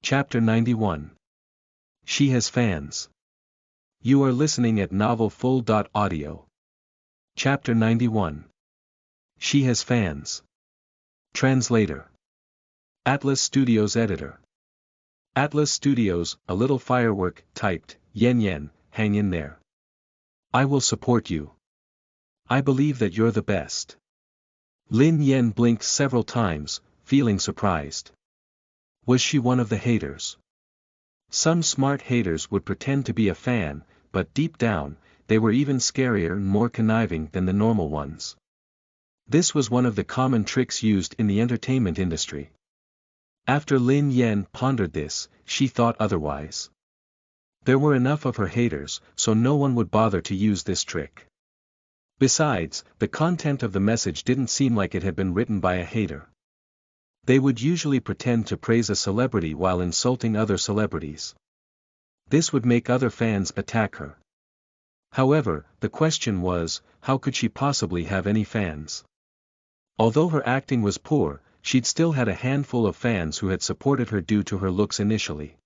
Chapter 91. She has fans. You are listening at novelfull.audio. Chapter 91. She has fans. Translator. Atlas Studios Editor. Atlas Studios, a little firework, typed, Yen, hang in there. I will support you. I believe that you're the best. Lin Yen blinked several times, feeling surprised. Was she one of the haters? Some smart haters would pretend to be a fan, but deep down, they were even scarier and more conniving than the normal ones. This was one of the common tricks used in the entertainment industry. After Lin Yen pondered this, she thought otherwise. There were enough of her haters, so no one would bother to use this trick. Besides, the content of the message didn't seem like it had been written by a hater. They would usually pretend to praise a celebrity while insulting other celebrities. This would make other fans attack her. However, the question was, how could she possibly have any fans? Although her acting was poor, she'd still had a handful of fans who had supported her due to her looks initially.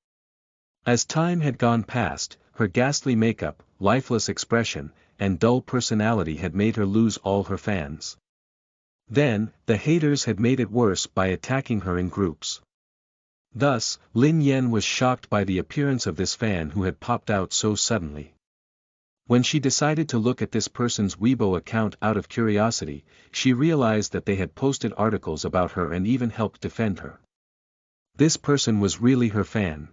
As time had gone past, her ghastly makeup, lifeless expression, and dull personality had made her lose all her fans. Then, the haters had made it worse by attacking her in groups. Thus, Lin Yen was shocked by the appearance of this fan who had popped out so suddenly. When she decided to look at this person's Weibo account out of curiosity, she realized that they had posted articles about her and even helped defend her. This person was really her fan.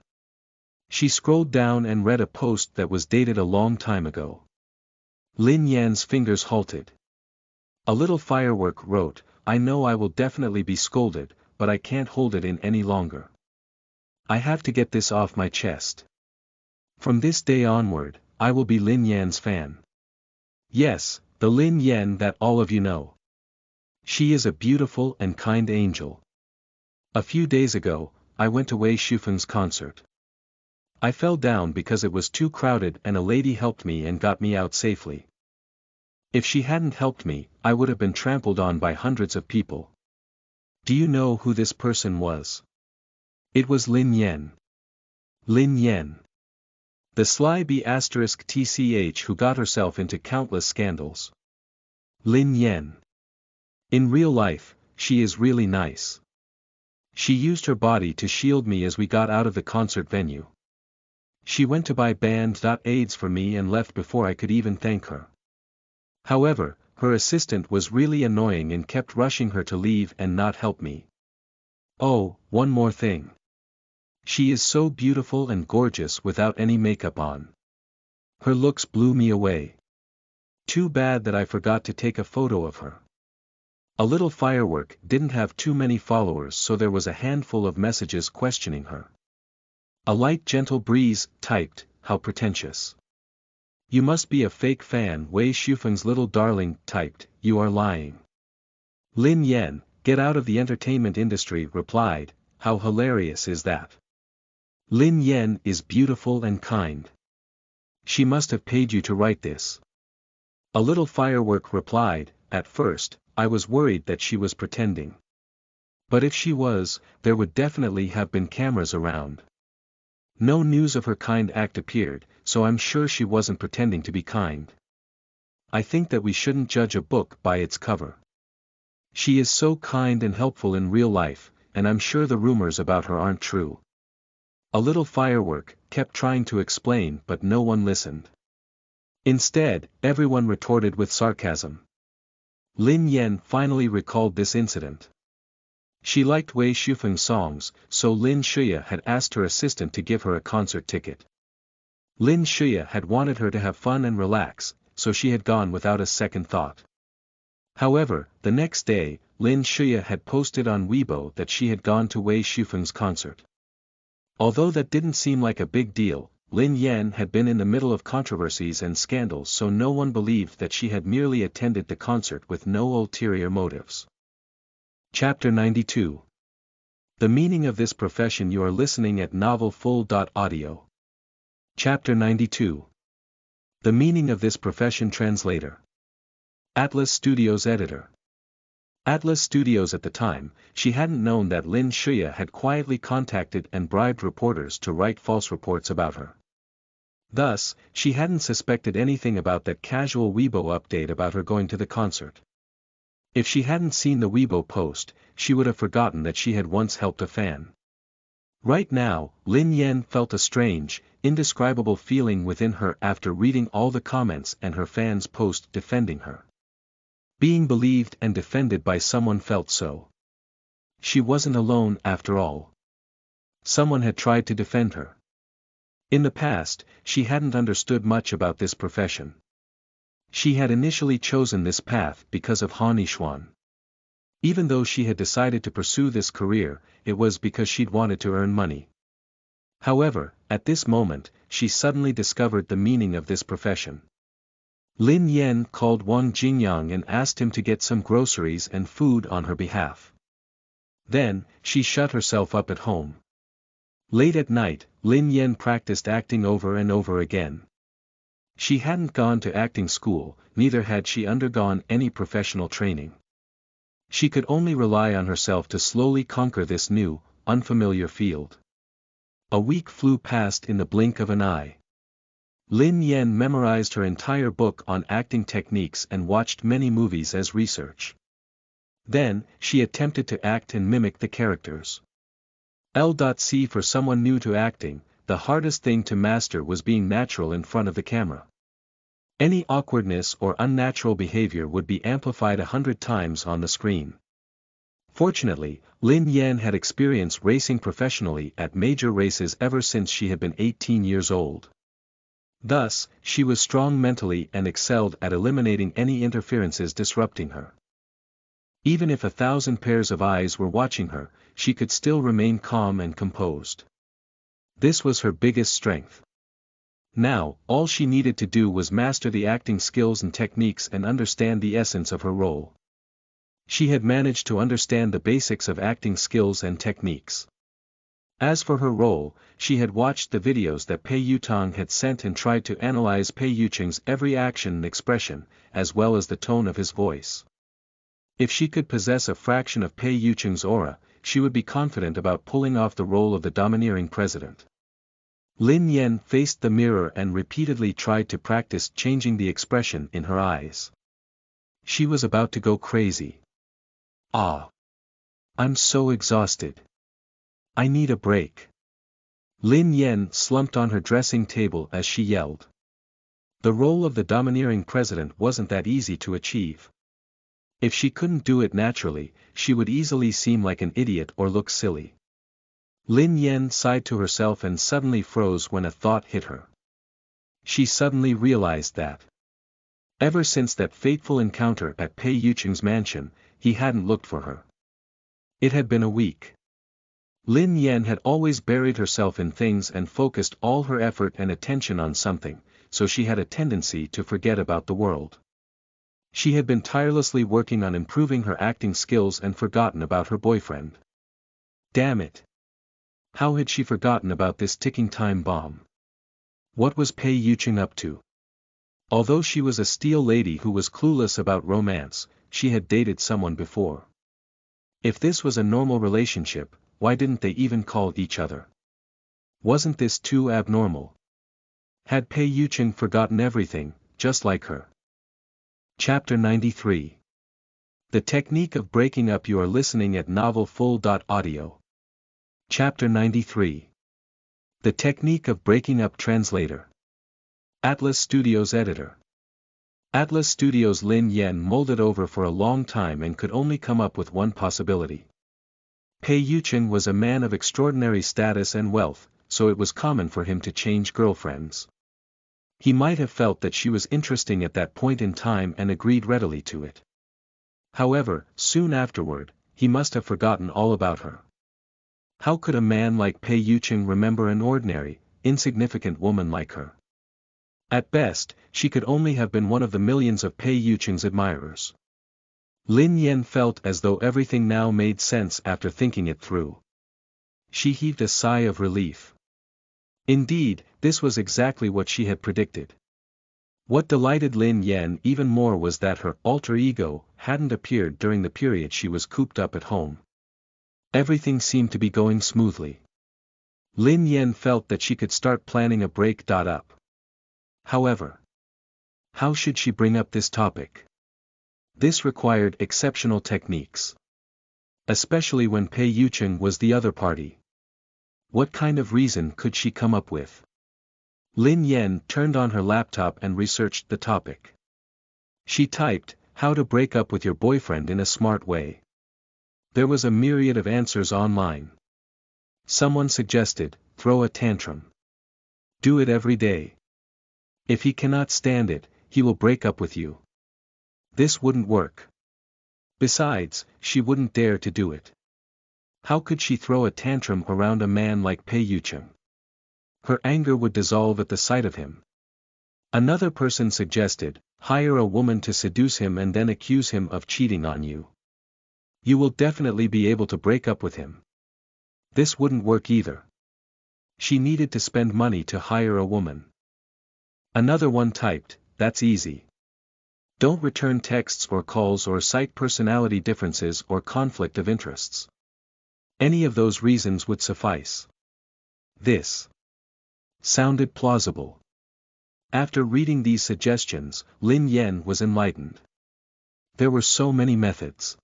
She scrolled down and read a post that was dated a long time ago. Lin Yan's fingers halted. A little firework wrote, I know I will definitely be scolded, but I can't hold it in any longer. I have to get this off my chest. From this day onward, I will be Lin Yan's fan. Yes, the Lin Yan that all of you know. She is a beautiful and kind angel. A few days ago, I went to Wei Shufeng's concert. I fell down because it was too crowded and a lady helped me and got me out safely. If she hadn't helped me, I would have been trampled on by hundreds of people. Do you know who this person was? It was Lin Yen. Lin Yen. The sly B*TCH who got herself into countless scandals. Lin Yen. In real life, she is really nice. She used her body to shield me as we got out of the concert venue. She went to buy band-aids for me and left before I could even thank her. However, her assistant was really annoying and kept rushing her to leave and not help me. Oh, one more thing. She is so beautiful and gorgeous without any makeup on. Her looks blew me away. Too bad that I forgot to take a photo of her. A little firework didn't have too many followers, so there was a handful of messages questioning her. A light gentle breeze typed, how pretentious. You must be a fake fan. Wei Shufeng's little darling typed, you are lying. Lin Yen, get out of the entertainment industry, replied, how hilarious is that? Lin Yen is beautiful and kind. She must have paid you to write this. A little firework replied, at first, I was worried that she was pretending. But if she was, there would definitely have been cameras around. No news of her kind act appeared, so I'm sure she wasn't pretending to be kind. I think that we shouldn't judge a book by its cover. She is so kind and helpful in real life, and I'm sure the rumors about her aren't true. A little firework kept trying to explain, but no one listened. Instead, everyone retorted with sarcasm. Lin Yen finally recalled this incident. She liked Wei Shufeng's songs, so Lin Shuya had asked her assistant to give her a concert ticket. Lin Shuya had wanted her to have fun and relax, so she had gone without a second thought. However, the next day, Lin Shuya had posted on Weibo that she had gone to Wei Shufeng's concert. Although that didn't seem like a big deal, Lin Yen had been in the middle of controversies and scandals, so no one believed that she had merely attended the concert with no ulterior motives. Chapter 92. The meaning of this profession. You are listening at novelfull.audio. Chapter 92. The meaning of this profession. Translator. Atlas Studios Editor. Atlas Studios. At the time, she hadn't known that Lin Shuya had quietly contacted and bribed reporters to write false reports about her. Thus, she hadn't suspected anything about that casual Weibo update about her going to the concert. If she hadn't seen the Weibo post, she would have forgotten that she had once helped a fan. Right now, Lin Yan felt a strange, indescribable feeling within her after reading all the comments and her fans' post defending her. Being believed and defended by someone felt so. She wasn't alone after all. Someone had tried to defend her. In the past, she hadn't understood much about this profession. She had initially chosen this path because of Han Yishuan. Even though she had decided to pursue this career, it was because she'd wanted to earn money. However, at this moment, she suddenly discovered the meaning of this profession. Lin Yan called Wang Jingyang and asked him to get some groceries and food on her behalf. Then, she shut herself up at home. Late at night, Lin Yan practiced acting over and over again. She hadn't gone to acting school, neither had she undergone any professional training. She could only rely on herself to slowly conquer this new, unfamiliar field. A week flew past in the blink of an eye. Lin Yan memorized her entire book on acting techniques and watched many movies as research. Then, she attempted to act and mimic the characters. L.C. For someone new to acting, the hardest thing to master was being natural in front of the camera. Any awkwardness or unnatural behavior would be amplified 100 times on the screen. Fortunately, Lin Yan had experienced racing professionally at major races ever since she had been 18 years old. Thus, she was strong mentally and excelled at eliminating any interferences disrupting her. Even if 1,000 pairs of eyes were watching her, she could still remain calm and composed. This was her biggest strength. Now, all she needed to do was master the acting skills and techniques and understand the essence of her role. She had managed to understand the basics of acting skills and techniques. As for her role, she had watched the videos that Pei Yutang had sent and tried to analyze Pei Yucheng's every action and expression, as well as the tone of his voice. If she could possess a fraction of Pei Yucheng's aura, she would be confident about pulling off the role of the domineering president. Lin Yan faced the mirror and repeatedly tried to practice changing the expression in her eyes. She was about to go crazy. Ah! I'm so exhausted. I need a break. Lin Yan slumped on her dressing table as she yelled. The role of the domineering president wasn't that easy to achieve. If she couldn't do it naturally, she would easily seem like an idiot or look silly. Lin Yan sighed to herself and suddenly froze when a thought hit her. She suddenly realized that. Ever since that fateful encounter at Pei Yucheng's mansion, he hadn't looked for her. It had been a week. Lin Yan had always buried herself in things and focused all her effort and attention on something, so she had a tendency to forget about the world. She had been tirelessly working on improving her acting skills and forgotten about her boyfriend. Damn it! How had she forgotten about this ticking time bomb? What was Pei Yucheng up to? Although she was a steel lady who was clueless about romance, she had dated someone before. If this was a normal relationship, why didn't they even call each other? Wasn't this too abnormal? Had Pei Yucheng forgotten everything, just like her? Chapter 93. The Technique of Breaking Up. You are listening at novelfull.audio. Chapter 93. The Technique of Breaking Up. Translator. Atlas Studios Editor. Atlas Studios. Lin Yan mulled it over for a long time and could only come up with one possibility. Pei Yucheng was a man of extraordinary status and wealth, so it was common for him to change girlfriends. He might have felt that she was interesting at that point in time and agreed readily to it. However, soon afterward, he must have forgotten all about her. How could a man like Pei Yucheng remember an ordinary, insignificant woman like her? At best, she could only have been one of the millions of Pei Yucheng's admirers. Lin Yan felt as though everything now made sense after thinking it through. She heaved a sigh of relief. Indeed, this was exactly what she had predicted. What delighted Lin Yan even more was that her alter ego hadn't appeared during the period she was cooped up at home. Everything seemed to be going smoothly. Lin Yan felt that she could start planning a break up. However, how should she bring up this topic? This required exceptional techniques. Especially when Pei Yucheng was the other party. What kind of reason could she come up with? Lin Yan turned on her laptop and researched the topic. She typed, "How to break up with your boyfriend in a smart way." There was a myriad of answers online. Someone suggested, throw a tantrum. Do it every day. If he cannot stand it, he will break up with you. This wouldn't work. Besides, she wouldn't dare to do it. How could she throw a tantrum around a man like Pei Yucheng? Her anger would dissolve at the sight of him. Another person suggested, hire a woman to seduce him and then accuse him of cheating on you. You will definitely be able to break up with him. This wouldn't work either. She needed to spend money to hire a woman. Another one typed, that's easy. Don't return texts or calls or cite personality differences or conflict of interests. Any of those reasons would suffice. This sounded plausible. After reading these suggestions, Lin Yan was enlightened. There were so many methods.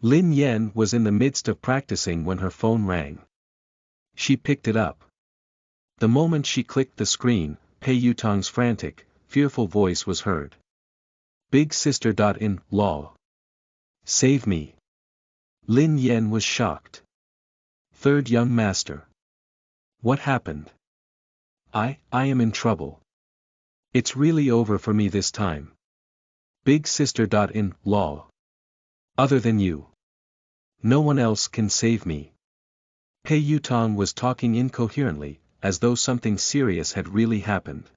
Lin Yan was in the midst of practicing when her phone rang. She picked it up. The moment she clicked the screen, Pei Yutong's frantic, fearful voice was heard. Big sister. In law. Save me. Lin Yan was shocked. Third young master. What happened? I am in trouble. It's really over for me this time. Big sister. In law. Other than you. No one else can save me. Pei Yutong was talking incoherently, as though something serious had really happened.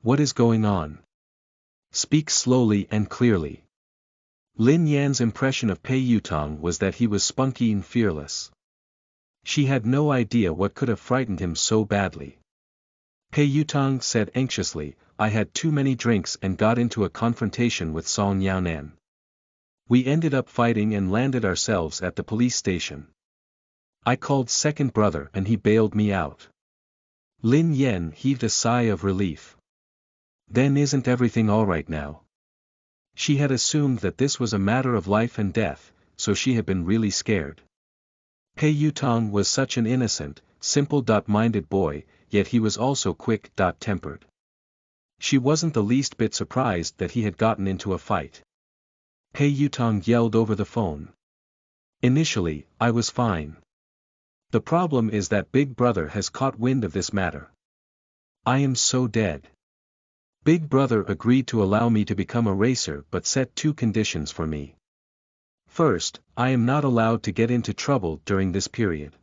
What is going on? Speak slowly and clearly. Lin Yan's impression of Pei Yutong was that he was spunky and fearless. She had no idea what could have frightened him so badly. Pei Yutong said anxiously, I had too many drinks and got into a confrontation with Song Yaonan. We ended up fighting and landed ourselves at the police station. I called second brother and he bailed me out. Lin Yan heaved a sigh of relief. Then isn't everything alright now? She had assumed that this was a matter of life and death, so she had been really scared. Pei Yutong was such an innocent, simple-minded boy, yet he was also quick-tempered. She wasn't the least bit surprised that he had gotten into a fight. Pei Yutong yelled over the phone. Initially, I was fine. The problem is that Big Brother has caught wind of this matter. I am so dead. Big Brother agreed to allow me to become a racer but set two conditions for me. First, I am not allowed to get into trouble during this period.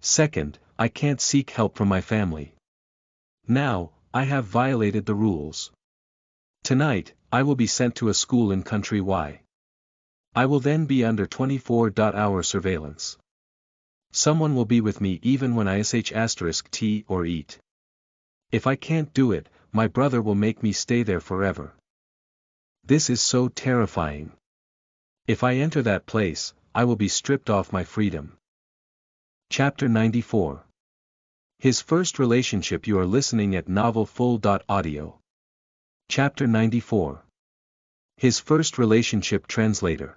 Second, I can't seek help from my family. Now, I have violated the rules. Tonight, I will be sent to a school in Country Y. I will then be under 24-hour surveillance. Someone will be with me even when I sh*t or eat. If I can't do it, my brother will make me stay there forever. This is so terrifying. If I enter that place, I will be stripped off my freedom. Chapter 94. His first relationship. You are listening at novelfull.audio. Chapter 94. His first relationship. Translator.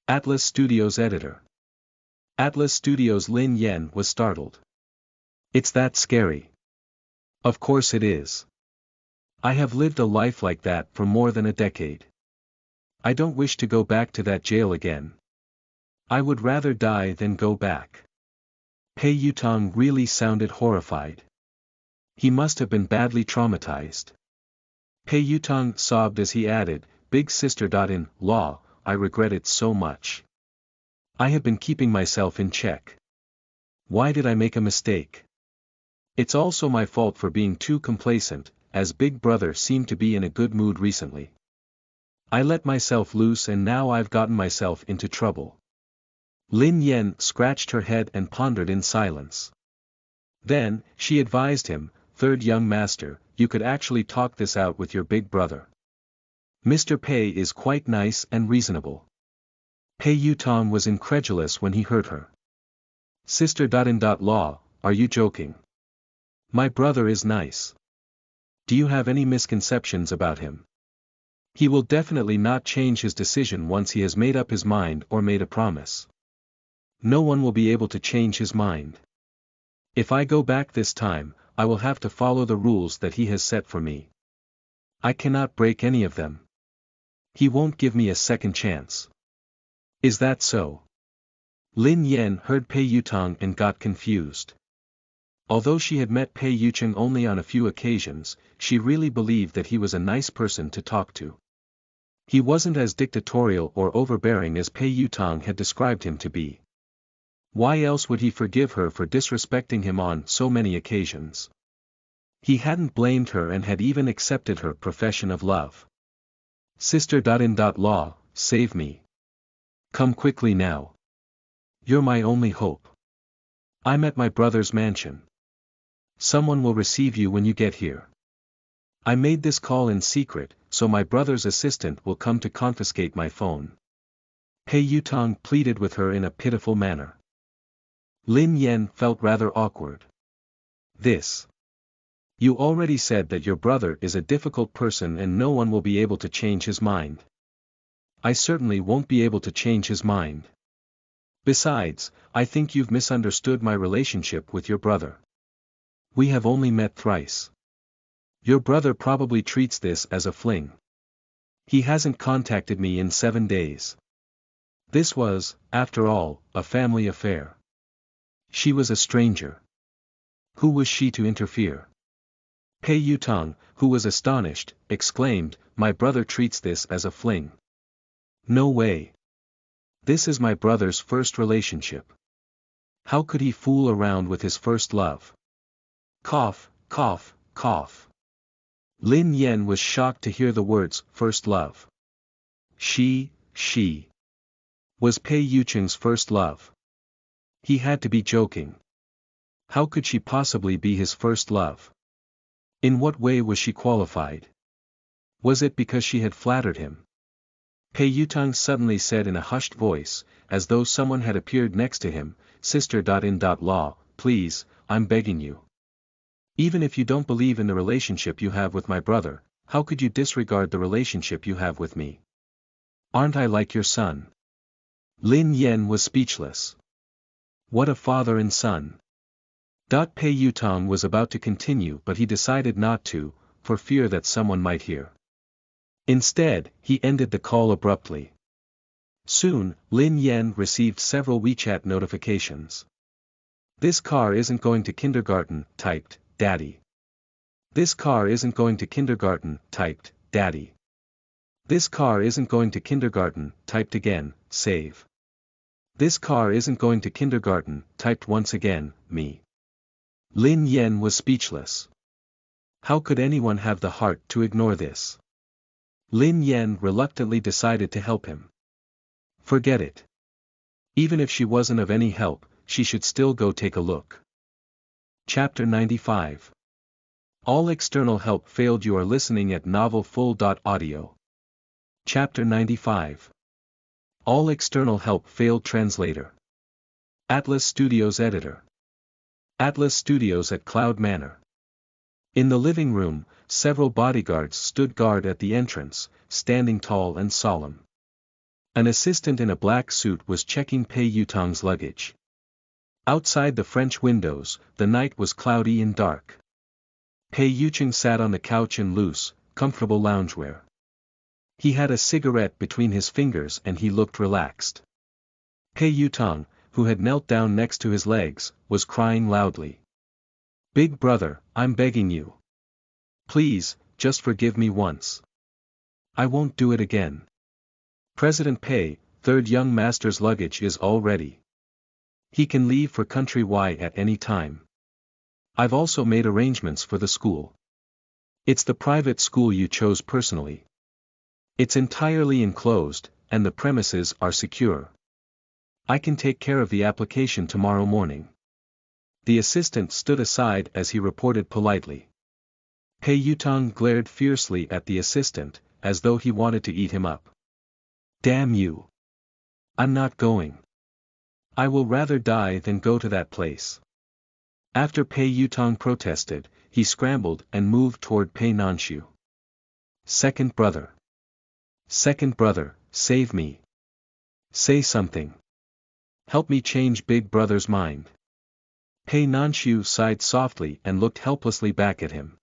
Atlas Studios editor. Atlas Studios. Lin Yan was startled. It's that scary. Of course it is. I have lived a life like that for more than a decade. I don't wish to go back to that jail again. I would rather die than go back. Pei Yutong really sounded horrified. He must have been badly traumatized. Pei Yutong sobbed as he added, Big sister. In law, I regret it so much. I have been keeping myself in check. Why did I make a mistake? It's also my fault for being too complacent, as Big Brother seemed to be in a good mood recently. I let myself loose and now I've gotten myself into trouble. Lin Yan scratched her head and pondered in silence. Then, she advised him, Third young master, you could actually talk this out with your big brother. Mr. Pei is quite nice and reasonable. Pei Yutong was incredulous when he heard her. Sister. Law, are you joking? My brother is nice. Do you have any misconceptions about him? He will definitely not change his decision once he has made up his mind or made a promise. No one will be able to change his mind. If I go back this time, I will have to follow the rules that he has set for me. I cannot break any of them. He won't give me a second chance. Is that so? Lin Yan heard Pei Yutong and got confused. Although she had met Pei Yucheng only on a few occasions, she really believed that he was a nice person to talk to. He wasn't as dictatorial or overbearing as Pei Yutong had described him to be. Why else would he forgive her for disrespecting him on so many occasions? He hadn't blamed her and had even accepted her profession of love. Sister. Law, save me. Come quickly now. You're my only hope. I'm at my brother's mansion. Someone will receive you when you get here. I made this call in secret, so my brother's assistant will come to confiscate my phone. Pei Yutong pleaded with her in a pitiful manner. Lin Yan felt rather awkward. This. You already said that your brother is a difficult person and no one will be able to change his mind. I certainly won't be able to change his mind. Besides, I think you've misunderstood my relationship with your brother. We have only met thrice. Your brother probably treats this as a fling. He hasn't contacted me in 7 days. This was, after all, a family affair. She was a stranger. Who was she to interfere? Pei Yutong, who was astonished, exclaimed, "My brother treats this as a fling. No way. This is my brother's first relationship. How could he fool around with his first love?" Cough, cough, cough. Lin Yan was shocked to hear the words, first love. She was Pei Yucheng's first love. He had to be joking. How could she possibly be his first love? In what way was she qualified? Was it because she had flattered him? Pei Yutong suddenly said in a hushed voice, as though someone had appeared next to him, Sister. Law, please, I'm begging you. Even if you don't believe in the relationship you have with my brother, how could you disregard the relationship you have with me? Aren't I like your son? Lin Yan was speechless. What a father and son. Pei Yutong was about to continue but he decided not to, for fear that someone might hear. Instead, he ended the call abruptly. Soon, Lin Yan received several WeChat notifications. This car isn't going to kindergarten, typed, Daddy. This car isn't going to kindergarten, typed, Daddy. This car isn't going to kindergarten, typed again, save. This car isn't going to kindergarten, typed once again, me. Lin Yan was speechless. How could anyone have the heart to ignore this? Lin Yan reluctantly decided to help him. Forget it. Even if she wasn't of any help, she should still go take a look. Chapter 95. All external help failed. You are listening at novelfull.audio. Chapter 95. All external help failed. Translator. Atlas Studios Editor. Atlas Studios at Cloud Manor. In the living room, several bodyguards stood guard at the entrance, standing tall and solemn. An assistant in a black suit was checking Pei Yutong's luggage. Outside the French windows, the night was cloudy and dark. Pei Yucheng sat on the couch in loose, comfortable loungewear. He had a cigarette between his fingers and he looked relaxed. Pei Yutong, who had knelt down next to his legs, was crying loudly. "Big brother, I'm begging you. Please, just forgive me once. I won't do it again. President Pei, third young master's luggage is all ready. He can leave for country Y at any time. I've also made arrangements for the school. It's the private school you chose personally. It's entirely enclosed, and the premises are secure. I can take care of the application tomorrow morning." The assistant stood aside as he reported politely. Pei Yutong glared fiercely at the assistant, as though he wanted to eat him up. Damn you! I'm not going. I will rather die than go to that place. After Pei Yutong protested, he scrambled and moved toward Pei Nanshu. Second brother. Second brother, save me. Say something. Help me change big brother's mind. Pei Nanshu sighed softly and looked helplessly back at him.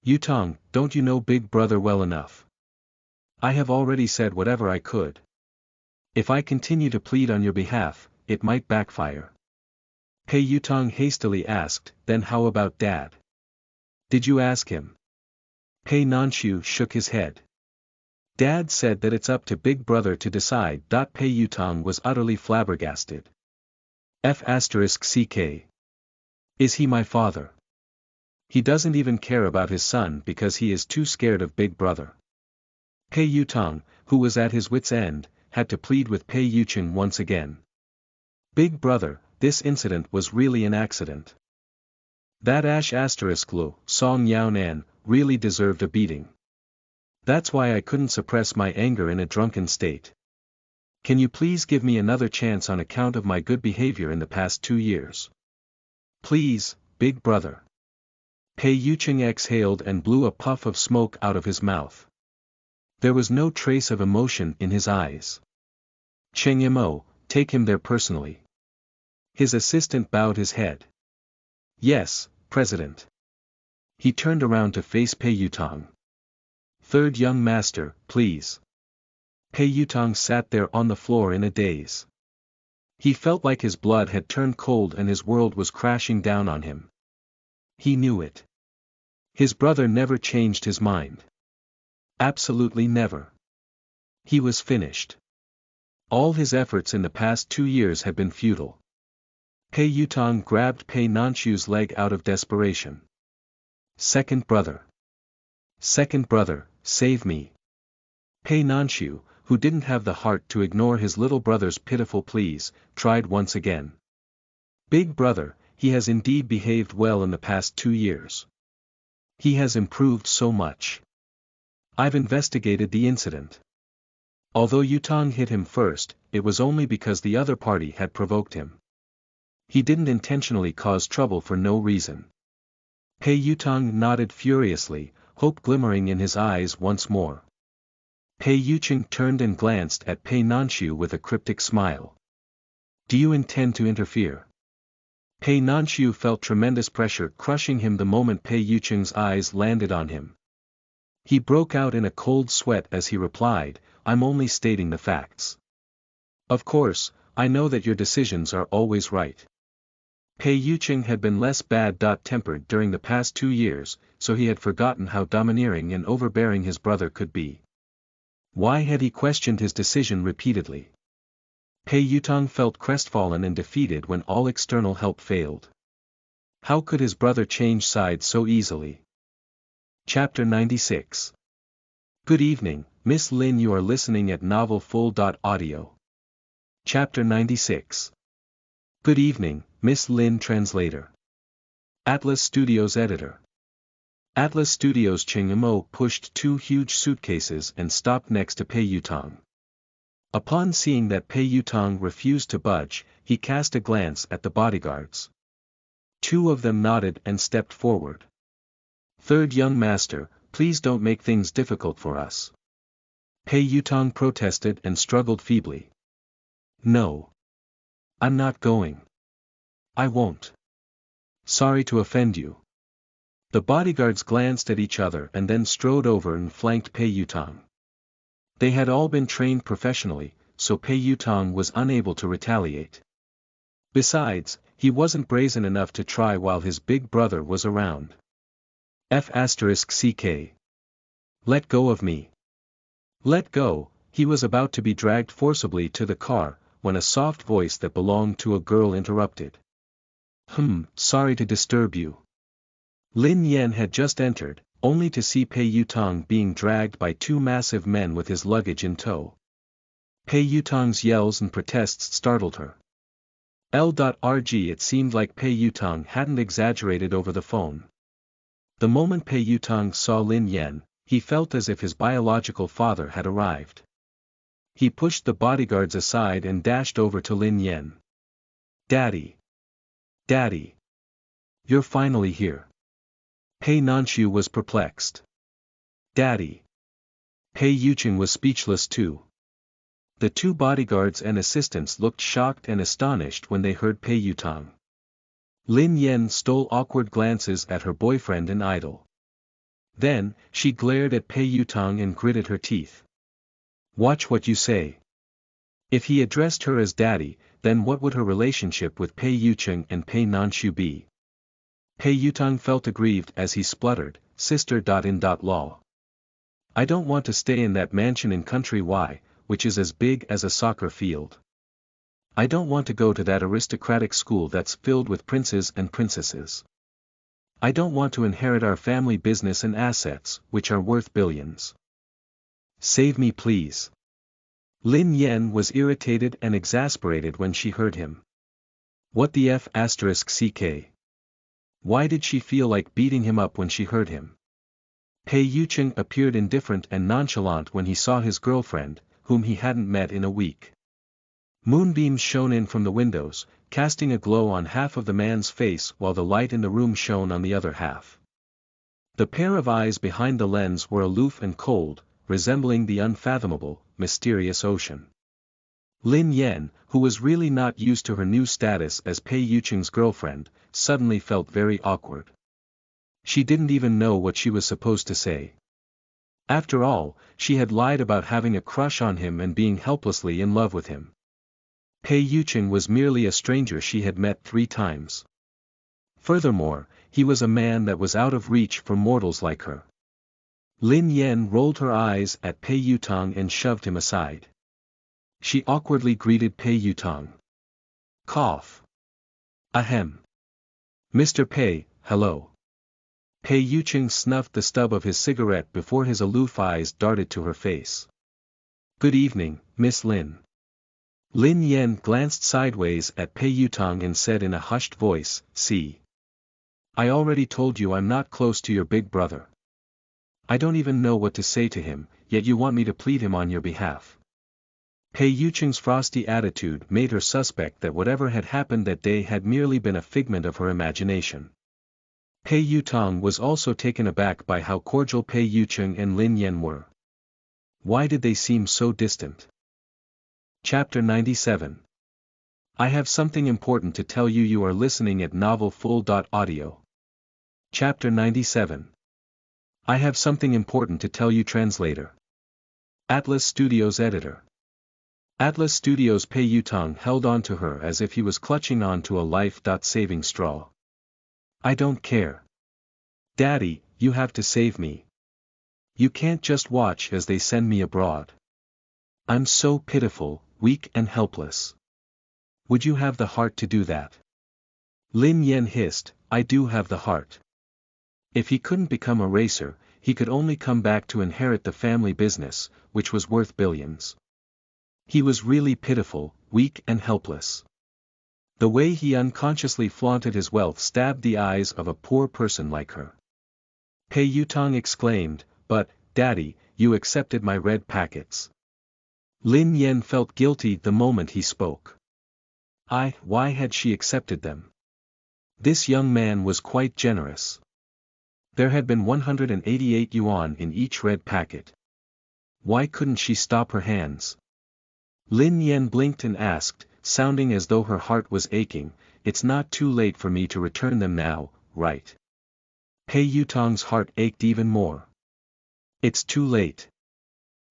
Yutong, don't you know big brother well enough? I have already said whatever I could. If I continue to plead on your behalf, it might backfire. Pei Yutong hastily asked, then how about Dad? Did you ask him? Pei Nanshu shook his head. Dad said that it's up to big brother to decide. Pei Yutong was utterly flabbergasted. F***ck. Is he my father? He doesn't even care about his son because he is too scared of big brother. Pei Yutong, who was at his wit's end, had to plead with Pei Yucheng once again. Big brother, this incident was really an accident. That **Lu, Song Yao Nan, really deserved a beating. That's why I couldn't suppress my anger in a drunken state. Can you please give me another chance on account of my good behavior in the past 2 years? Please, big brother. Pei Yucheng exhaled and blew a puff of smoke out of his mouth. There was no trace of emotion in his eyes. Cheng Mo, take him there personally. His assistant bowed his head. Yes, President. He turned around to face Pei Yutong. Third young master, please. Pei Yutong sat there on the floor in a daze. He felt like his blood had turned cold and his world was crashing down on him. He knew it. His brother never changed his mind. Absolutely never. He was finished. All his efforts in the past 2 years had been futile. Pei Yutong grabbed Pei Nanshu's leg out of desperation. Second brother. Second brother, save me. Pei Nanshu, who didn't have the heart to ignore his little brother's pitiful pleas, tried once again. Big brother, he has indeed behaved well in the past 2 years. He has improved so much. I've investigated the incident. Although Yutong hit him first, it was only because the other party had provoked him. He didn't intentionally cause trouble for no reason. Pei Yutong nodded furiously, hope glimmering in his eyes once more. Pei Yucheng turned and glanced at Pei Nanshu with a cryptic smile. Do you intend to interfere? Pei Nanshu felt tremendous pressure crushing him the moment Pei Yucheng's eyes landed on him. He broke out in a cold sweat as he replied, I'm only stating the facts. Of course, I know that your decisions are always right. Pei Yucheng had been less bad-tempered during the past 2 years, so he had forgotten how domineering and overbearing his brother could be. Why had he questioned his decision repeatedly? Pei Yutong felt crestfallen and defeated when all external help failed. How could his brother change sides so easily? Chapter 96. Good evening, Miss Lin. You are listening at novelfull.audio. Chapter 96. Good evening, Miss Lin. Translator. Atlas Studios Editor. Atlas Studios. Cheng Mo pushed 2 huge suitcases and stopped next to Pei Yutong. Upon seeing that Pei Yutong refused to budge, he cast a glance at the bodyguards. 2 of them nodded and stepped forward. Third young master, please don't make things difficult for us. Pei Yutong protested and struggled feebly. No. I'm not going. I won't. Sorry to offend you. The bodyguards glanced at each other and then strode over and flanked Pei Yutong. They had all been trained professionally, so Pei Yutong was unable to retaliate. Besides, he wasn't brazen enough to try while his big brother was around. F***ck. Let go of me. Let go. He was about to be dragged forcibly to the car, when a soft voice that belonged to a girl interrupted. Sorry to disturb you. Lin Yan had just entered, only to see Pei Yutong being dragged by 2 massive men with his luggage in tow. Pei Yutong's yells and protests startled her. L.rg. It seemed like Pei Yutong hadn't exaggerated over the phone. The moment Pei Yutang saw Lin Yan, he felt as if his biological father had arrived. He pushed the bodyguards aside and dashed over to Lin Yan. "Daddy! Daddy! You're finally here." Pei Nanshu was perplexed. "Daddy!" Pei Yucheng was speechless too. The two bodyguards and assistants looked shocked and astonished when they heard Pei Yutang. Lin Yan stole awkward glances at her boyfriend and idol. Then, she glared at Pei Yutang and gritted her teeth. "Watch what you say." If he addressed her as daddy, then what would her relationship with Pei Yucheng and Pei Nanshu be? Pei Yutang felt aggrieved as he spluttered, "Sister.in.law. I don't want to stay in that mansion in Country Y, which is as big as a soccer field. I don't want to go to that aristocratic school that's filled with princes and princesses. I don't want to inherit our family business and assets, which are worth billions. Save me please." Lin Yan was irritated and exasperated when she heard him. What the f***ck? Why did she feel like beating him up when she heard him? Pei Yucheng appeared indifferent and nonchalant when he saw his girlfriend, whom he hadn't met in a week. Moonbeams shone in from the windows, casting a glow on half of the man's face while the light in the room shone on the other half. The pair of eyes behind the lens were aloof and cold, resembling the unfathomable, mysterious ocean. Lin Yan, who was really not used to her new status as Pei Yucheng's girlfriend, suddenly felt very awkward. She didn't even know what she was supposed to say. After all, she had lied about having a crush on him and being helplessly in love with him. Pei Yucheng was merely a stranger she had met 3 times. Furthermore, he was a man that was out of reach for mortals like her. Lin Yan rolled her eyes at Pei Yutang and shoved him aside. She awkwardly greeted Pei Yutang. Cough. Ahem. "Mr. Pei, hello." Pei Yucheng snuffed the stub of his cigarette before his aloof eyes darted to her face. "Good evening, Miss Lin." Lin Yan glanced sideways at Pei Yutang and said in a hushed voice, "See. I already told you I'm not close to your big brother. I don't even know what to say to him, yet you want me to plead him on your behalf." Pei Yucheng's frosty attitude made her suspect that whatever had happened that day had merely been a figment of her imagination. Pei Yutang was also taken aback by how cordial Pei Yucheng and Lin Yan were. Why did they seem so distant? Chapter 97. I have something important to tell you. You are listening at novelfull.audio. Chapter 97. I have something important to tell you. Translator. Atlas Studios editor. Atlas Studios. Pei Yutang held on to her as if he was clutching on to a life-saving straw. "I don't care. Daddy, you have to save me. You can't just watch as they send me abroad. I'm so pitiful, weak and helpless. Would you have the heart to do that?" Lin Yan hissed, "I do have the heart." If he couldn't become a racer, he could only come back to inherit the family business, which was worth billions. He was really pitiful, weak and helpless. The way he unconsciously flaunted his wealth stabbed the eyes of a poor person like her. Pei Yutang exclaimed, "But, Daddy, you accepted my red packets." Lin Yan felt guilty the moment he spoke. Why had she accepted them? This young man was quite generous. There had been 188 yuan in each red packet. Why couldn't she stop her hands? Lin Yan blinked and asked, sounding as though her heart was aching, "It's not too late for me to return them now, right?" Pei Yutang's heart ached even more. "It's too late.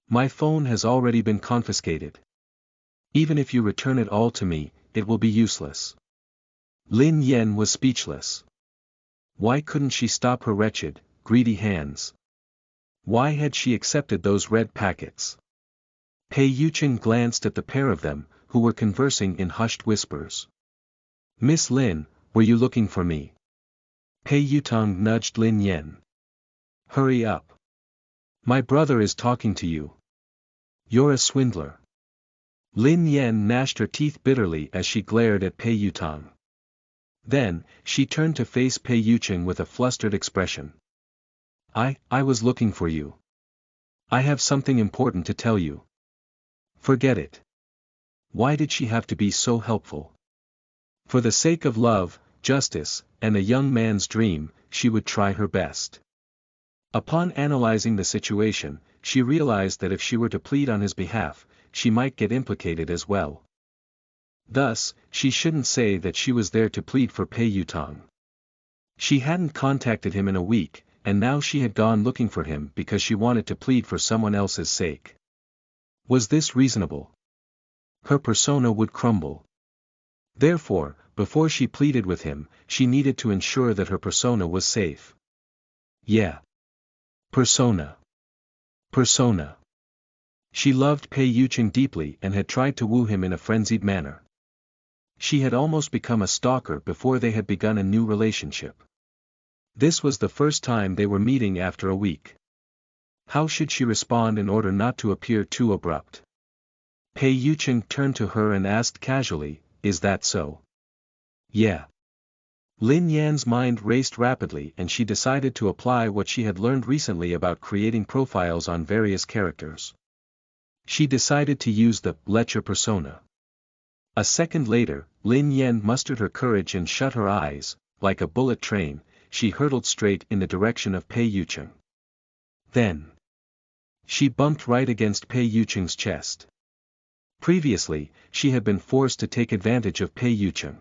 My phone has already been confiscated. Even if you return it all to me, it will be useless." Lin Yan was speechless. Why couldn't she stop her wretched, greedy hands? Why had she accepted those red packets? Pei Yucheng glanced at the pair of them, who were conversing in hushed whispers. "Miss Lin, were you looking for me?" Pei Yutang nudged Lin Yan. "Hurry up. My brother is talking to you. You're a swindler." Lin Yan gnashed her teeth bitterly as she glared at Pei Yutang. Then, she turned to face Pei Yucheng with a flustered expression. I was looking for you. I have something important to tell you. Forget it. Why did she have to be so helpful? For the sake of love, justice, and a young man's dream, she would try her best. Upon analyzing the situation, she realized that if she were to plead on his behalf, she might get implicated as well. Thus, she shouldn't say that she was there to plead for Pei Yutong. She hadn't contacted him in a week, and now she had gone looking for him because she wanted to plead for someone else's sake. Was this reasonable? Her persona would crumble. Therefore, before she pleaded with him, she needed to ensure that her persona was safe. Yeah. Persona. Persona. She loved Pei Yucheng deeply and had tried to woo him in a frenzied manner. She had almost become a stalker before they had begun a new relationship. This was the first time they were meeting after a week. How should she respond in order not to appear too abrupt? Pei Yucheng turned to her and asked casually, "Is that so?" Yeah. Lin Yan's mind raced rapidly and she decided to apply what she had learned recently about creating profiles on various characters. She decided to use the lecher persona. A second later, Lin Yan mustered her courage and shut her eyes. Like a bullet train, she hurtled straight in the direction of Pei Yucheng. Then, she bumped right against Pei Yucheng's chest. Previously, she had been forced to take advantage of Pei Yucheng.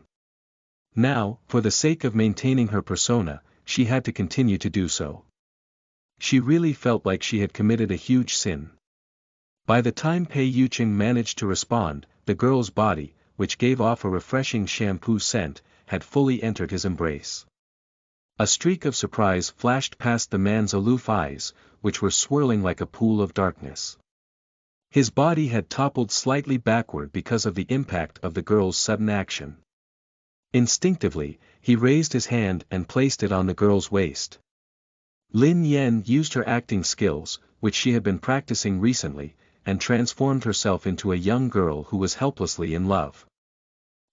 Now, for the sake of maintaining her persona, she had to continue to do so. She really felt like she had committed a huge sin. By the time Pei Yucheng managed to respond, the girl's body, which gave off a refreshing shampoo scent, had fully entered his embrace. A streak of surprise flashed past the man's aloof eyes, which were swirling like a pool of darkness. His body had toppled slightly backward because of the impact of the girl's sudden action. Instinctively, he raised his hand and placed it on the girl's waist. Lin Yan used her acting skills, which she had been practicing recently, and transformed herself into a young girl who was helplessly in love.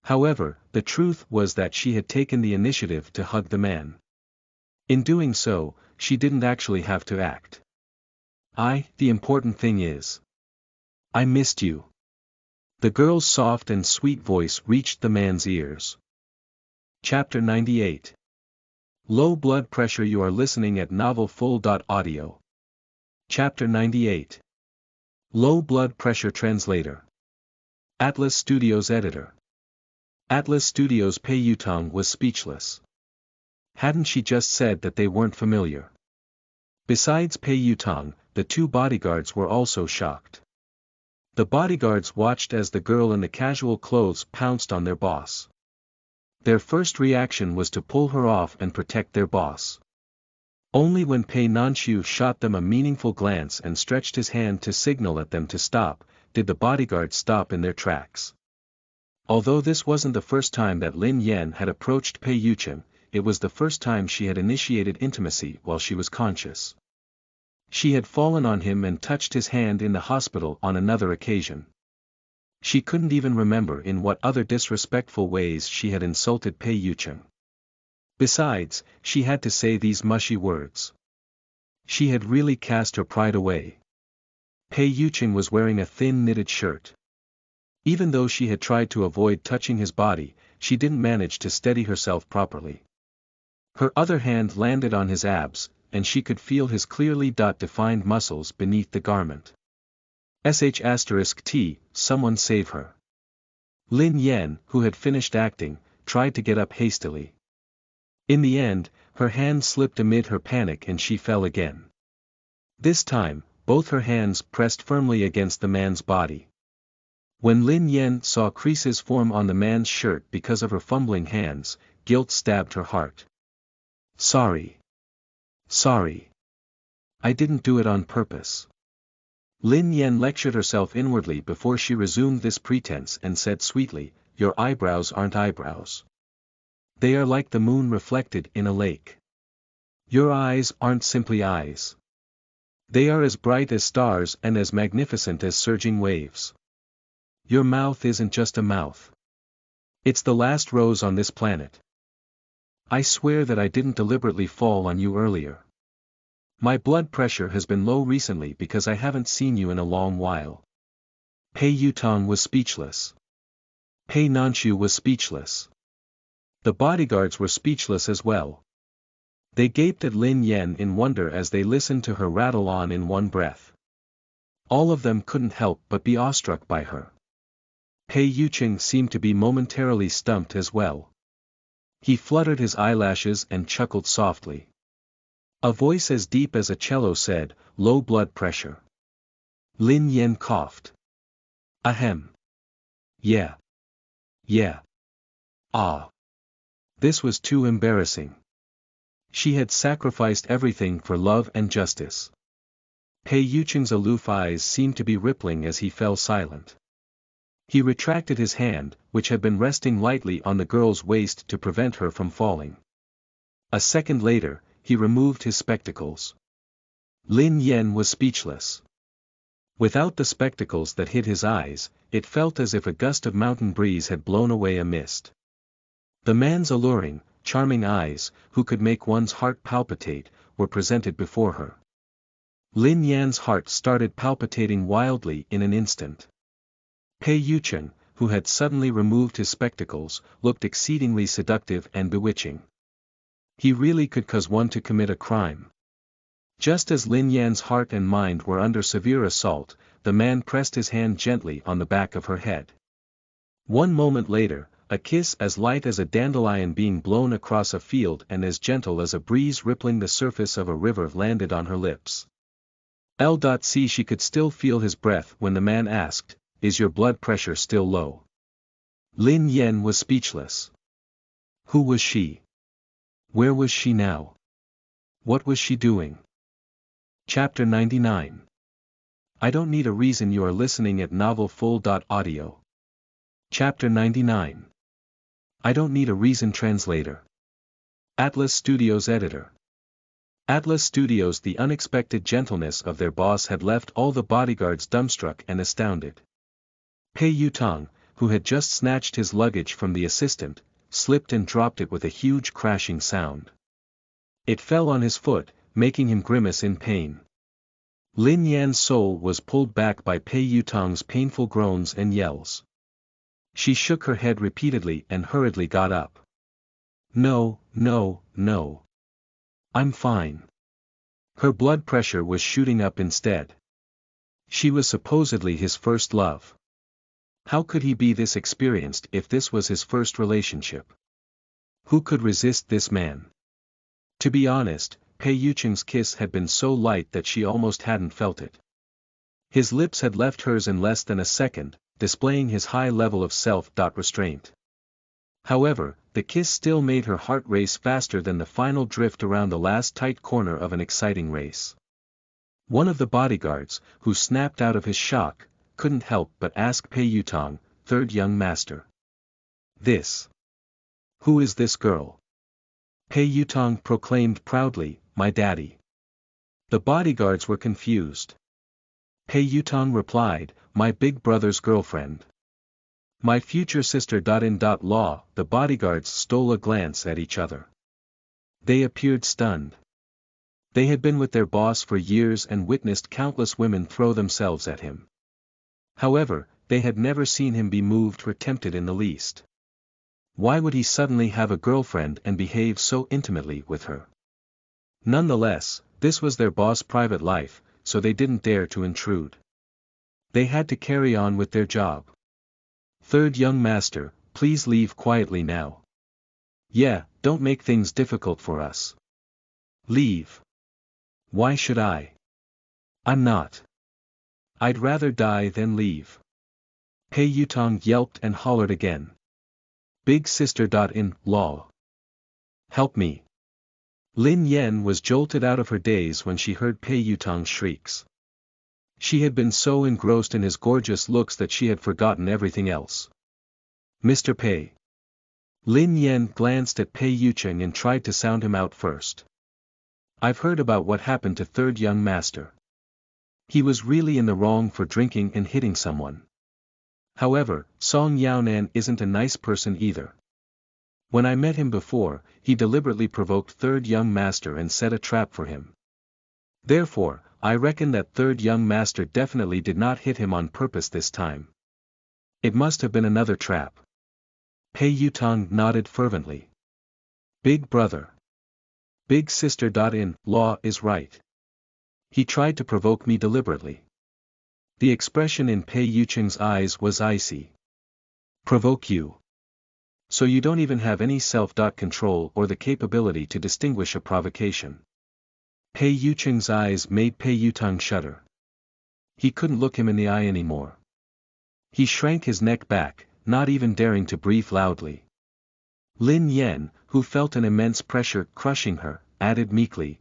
However, the truth was that she had taken the initiative to hug the man. In doing so, she didn't actually have to act. The important thing is, I missed you. The girl's soft and sweet voice reached the man's ears. Chapter 98. Low blood pressure. You are listening at novelfull.audio. Chapter 98. Low blood pressure. Translator. Atlas Studios editor. Atlas Studios. Pei Yutong was speechless. Hadn't she just said that they weren't familiar? Besides Pei Yutong, the two bodyguards were also shocked. The bodyguards watched as the girl in the casual clothes pounced on their boss. Their first reaction was to pull her off and protect their boss. Only when Pei Nanxiu shot them a meaningful glance and stretched his hand to signal at them to stop, did the bodyguards stop in their tracks. Although this wasn't the first time that Lin Yan had approached Pei Yucheng, it was the first time she had initiated intimacy while she was conscious. She had fallen on him and touched his hand in the hospital on another occasion. She couldn't even remember in what other disrespectful ways she had insulted Pei Yucheng. Besides, she had to say these mushy words. She had really cast her pride away. Pei Yucheng was wearing a thin knitted shirt. Even though she had tried to avoid touching his body, she didn't manage to steady herself properly. Her other hand landed on his abs, and she could feel his clearly defined muscles beneath the garment. *T, someone save her. Lin Yan, who had finished acting, tried to get up hastily. In the end, her hand slipped amid her panic and she fell again. This time, both her hands pressed firmly against the man's body. When Lin Yan saw creases form on the man's shirt because of her fumbling hands, guilt stabbed her heart. Sorry. I didn't do it on purpose. Lin Yan lectured herself inwardly before she resumed this pretense and said sweetly, Your eyebrows aren't eyebrows. They are like the moon reflected in a lake. Your eyes aren't simply eyes. They are as bright as stars and as magnificent as surging waves. Your mouth isn't just a mouth. It's the last rose on this planet. I swear that I didn't deliberately fall on you earlier. My blood pressure has been low recently because I haven't seen you in a long while. Pei Yutong was speechless. Pei Nanchu was speechless. The bodyguards were speechless as well. They gaped at Lin Yan in wonder as they listened to her rattle on in one breath. All of them couldn't help but be awestruck by her. Pei Yucheng seemed to be momentarily stumped as well. He fluttered his eyelashes and chuckled softly. A voice as deep as a cello said, "Low blood pressure." Lin Yan coughed. Ahem. Yeah. Yeah. Ah. This was too embarrassing. She had sacrificed everything for love and justice. Pei Yucheng's aloof eyes seemed to be rippling as he fell silent. He retracted his hand, which had been resting lightly on the girl's waist to prevent her from falling. A second later, he removed his spectacles. Lin Yan was speechless. Without the spectacles that hid his eyes, it felt as if a gust of mountain breeze had blown away a mist. The man's alluring, charming eyes, who could make one's heart palpitate, were presented before her. Lin Yan's heart started palpitating wildly in an instant. Pei Yucheng, who had suddenly removed his spectacles, looked exceedingly seductive and bewitching. He really could cause one to commit a crime. Just as Lin Yan's heart and mind were under severe assault, the man pressed his hand gently on the back of her head. One moment later, a kiss as light as a dandelion being blown across a field and as gentle as a breeze rippling the surface of a river landed on her lips. L.C. She could still feel his breath when the man asked, "Is your blood pressure still low?" Lin Yan was speechless. Who was she? Where was she now? What was she doing? Chapter 99. I don't need a reason. You are listening at novelfull.audio. Chapter 99. I don't need a reason. Translator. Atlas Studios Editor. Atlas Studios. The unexpected gentleness of their boss had left all the bodyguards dumbstruck and astounded. Pei Yutong, who had just snatched his luggage from the assistant, slipped and dropped it with a huge crashing sound. It fell on his foot, making him grimace in pain. Lin Yan's soul was pulled back by Pei Yutong's painful groans and yells. She shook her head repeatedly and hurriedly got up. No, no, no. I'm fine. Her blood pressure was shooting up instead. She was supposedly his first love. How could he be this experienced if this was his first relationship? Who could resist this man? To be honest, Pei Yucheng's kiss had been so light that she almost hadn't felt it. His lips had left hers in less than a second, displaying his high level of self-restraint. However, the kiss still made her heart race faster than the final drift around the last tight corner of an exciting race. One of the bodyguards, who snapped out of his shock, couldn't help but ask Pei Yutong, "Third young master. Who is this girl?" Pei Yutong proclaimed proudly, "My daddy." The bodyguards were confused. Pei Yutong replied, "My big brother's girlfriend. My future sister. In.law." The bodyguards stole a glance at each other. They appeared stunned. They had been with their boss for years and witnessed countless women throw themselves at him. However, they had never seen him be moved or tempted in the least. Why would he suddenly have a girlfriend and behave so intimately with her? Nonetheless, this was their boss' private life, so they didn't dare to intrude. They had to carry on with their job. "Third young master, please leave quietly now. Yeah, don't make things difficult for us. Leave." "Why should I? I'm not. I'd rather die than leave." Pei Yutong yelped and hollered again. "Big sister. In.law. Help me." Lin Yan was jolted out of her daze when she heard Pei Yutong's shrieks. She had been so engrossed in his gorgeous looks that she had forgotten everything else. "Mr. Pei." Lin Yan glanced at Pei Yucheng and tried to sound him out first. "I've heard about what happened to third young master. He was really in the wrong for drinking and hitting someone. However, Song Yaonan isn't a nice person either. When I met him before, he deliberately provoked third young master and set a trap for him. Therefore, I reckon that third young master definitely did not hit him on purpose this time. It must have been another trap. Pei Yutang nodded fervently. Big brother. Big sister. In law is right. He tried to provoke me deliberately. The expression in Pei Yucheng's eyes was icy. Provoke you? So you don't even have any self-control or the capability to distinguish a provocation. Pei Yucheng's eyes made Pei Yutang shudder. He couldn't look him in the eye anymore. He shrank his neck back, not even daring to breathe loudly. Lin Yan, who felt an immense pressure crushing her, added meekly,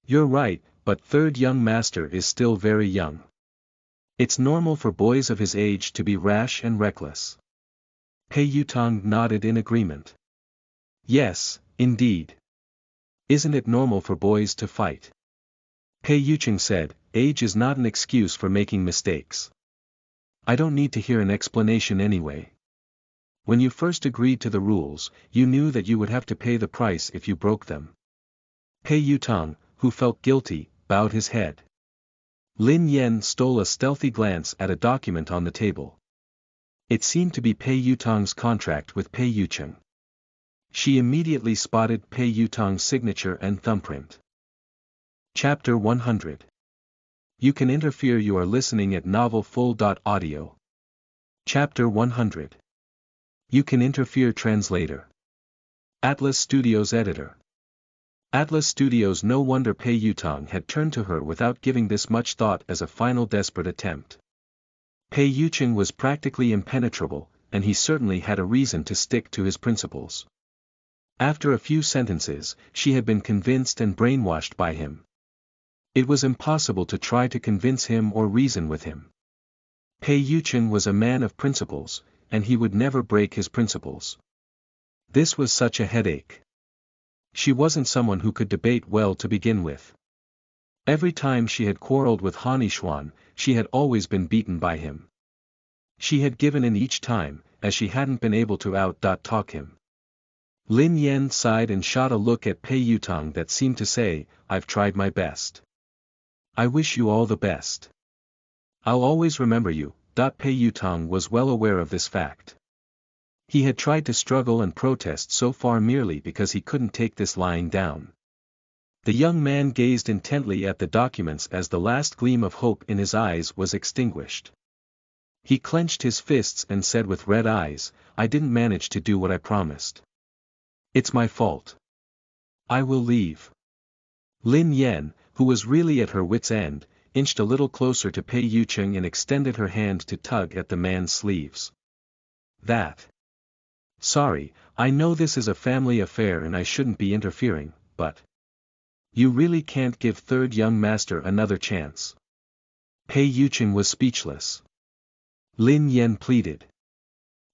You're right, but third young master is still very young. It's normal for boys of his age to be rash and reckless. Pei Yutang nodded in agreement. Yes, indeed. Isn't it normal for boys to fight? Pei Yucheng said, age is not an excuse for making mistakes. I don't need to hear an explanation anyway. When you first agreed to the rules, you knew that you would have to pay the price if you broke them. Pei Yutang, who felt guilty, bowed his head. Lin Yan stole a stealthy glance at a document on the table. It seemed to be Pei Yutang's contract with Pei Yucheng. She immediately spotted Pei Yutang's signature and thumbprint. Chapter 100. You can interfere. You are listening at novelfull.audio. Chapter 100. You can interfere. Translator. Atlas Studios editor. Atlas Studios. No wonder Pei Yutang had turned to her without giving this much thought as a final desperate attempt. Pei Yucheng was practically impenetrable, and he certainly had a reason to stick to his principles. After a few sentences, she had been convinced and brainwashed by him. It was impossible to try to convince him or reason with him. Pei Yucheng was a man of principles, and he would never break his principles. This was such a headache. She wasn't someone who could debate well to begin with. Every time she had quarreled with Han Yishuan, she had always been beaten by him. She had given in each time, as she hadn't been able to out-talk him. Lin Yan sighed and shot a look at Pei Yutang that seemed to say, I've tried my best. I wish you all the best. I'll always remember you. Pei Yutang was well aware of this fact. He had tried to struggle and protest so far merely because he couldn't take this lying down. The young man gazed intently at the documents as the last gleam of hope in his eyes was extinguished. He clenched his fists and said with red eyes, I didn't manage to do what I promised. It's my fault. I will leave. Lin Yan, who was really at her wit's end, inched a little closer to Pei Yucheng and extended her hand to tug at the man's sleeves. Sorry, I know this is a family affair and I shouldn't be interfering, but you really can't give third young master another chance. Pei Yucheng was speechless. Lin Yan pleaded.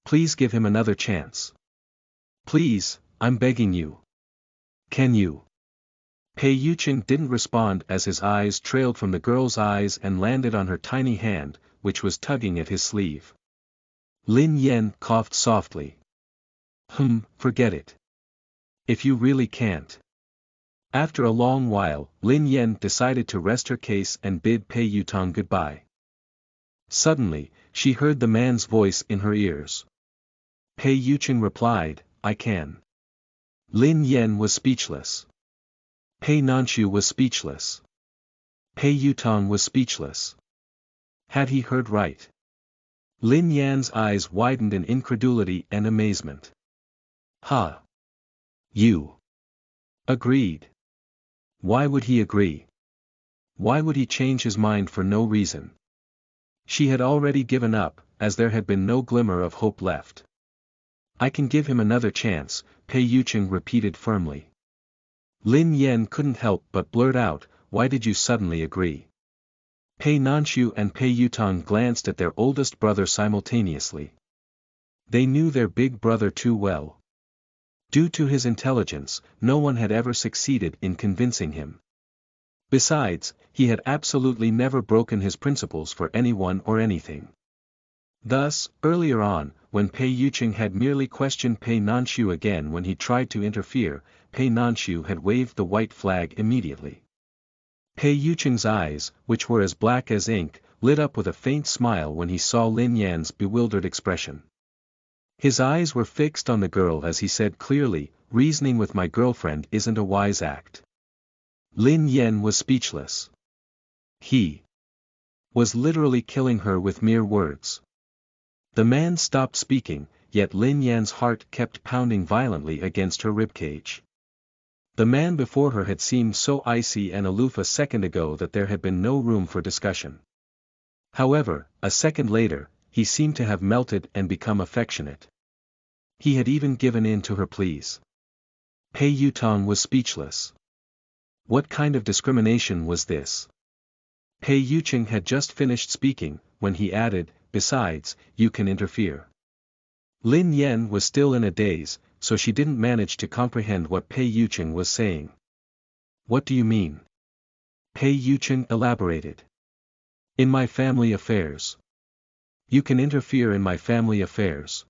Please give him another chance. Please, I'm begging you. Can you? Pei Yucheng didn't respond as his eyes trailed from the girl's eyes and landed on her tiny hand, which was tugging at his sleeve. Lin Yan coughed softly. Forget it. If you really can't. After a long while, Lin Yan decided to rest her case and bid Pei Yutang goodbye. Suddenly, she heard the man's voice in her ears. Pei Yucheng replied, I can. Lin Yan was speechless. Pei Nanshu was speechless. Pei Yutang was speechless. Had he heard right? Lin Yan's eyes widened in incredulity and amazement. Ha! You! Agreed. Why would he agree? Why would he change his mind for no reason? She had already given up, as there had been no glimmer of hope left. I can give him another chance, Pei Yucheng repeated firmly. Lin Yan couldn't help but blurt out, why did you suddenly agree? Pei Nanshu and Pei Yutang glanced at their oldest brother simultaneously. They knew their big brother too well. Due to his intelligence, no one had ever succeeded in convincing him. Besides, he had absolutely never broken his principles for anyone or anything. Thus, earlier on, when Pei Yucheng had merely questioned Pei Nanshu again when he tried to interfere, Pei Nanshu had waved the white flag immediately. Pei Yucheng's eyes, which were as black as ink, lit up with a faint smile when he saw Lin Yan's bewildered expression. His eyes were fixed on the girl as he said clearly, reasoning with my girlfriend isn't a wise act. Lin Yan was speechless. He was literally killing her with mere words. The man stopped speaking, yet Lin Yan's heart kept pounding violently against her ribcage. The man before her had seemed so icy and aloof a second ago that there had been no room for discussion. However, a second later, he seemed to have melted and become affectionate. He had even given in to her pleas. Pei Yutong was speechless. What kind of discrimination was this? Pei Yucheng had just finished speaking, when he added, "Besides, you can interfere." Lin Yan was still in a daze, so she didn't manage to comprehend what Pei Yucheng was saying. "What do you mean?" Pei Yucheng elaborated. "In my family affairs. You can interfere in my family affairs."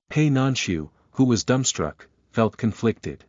Pei Nanshu, who was dumbstruck, felt conflicted.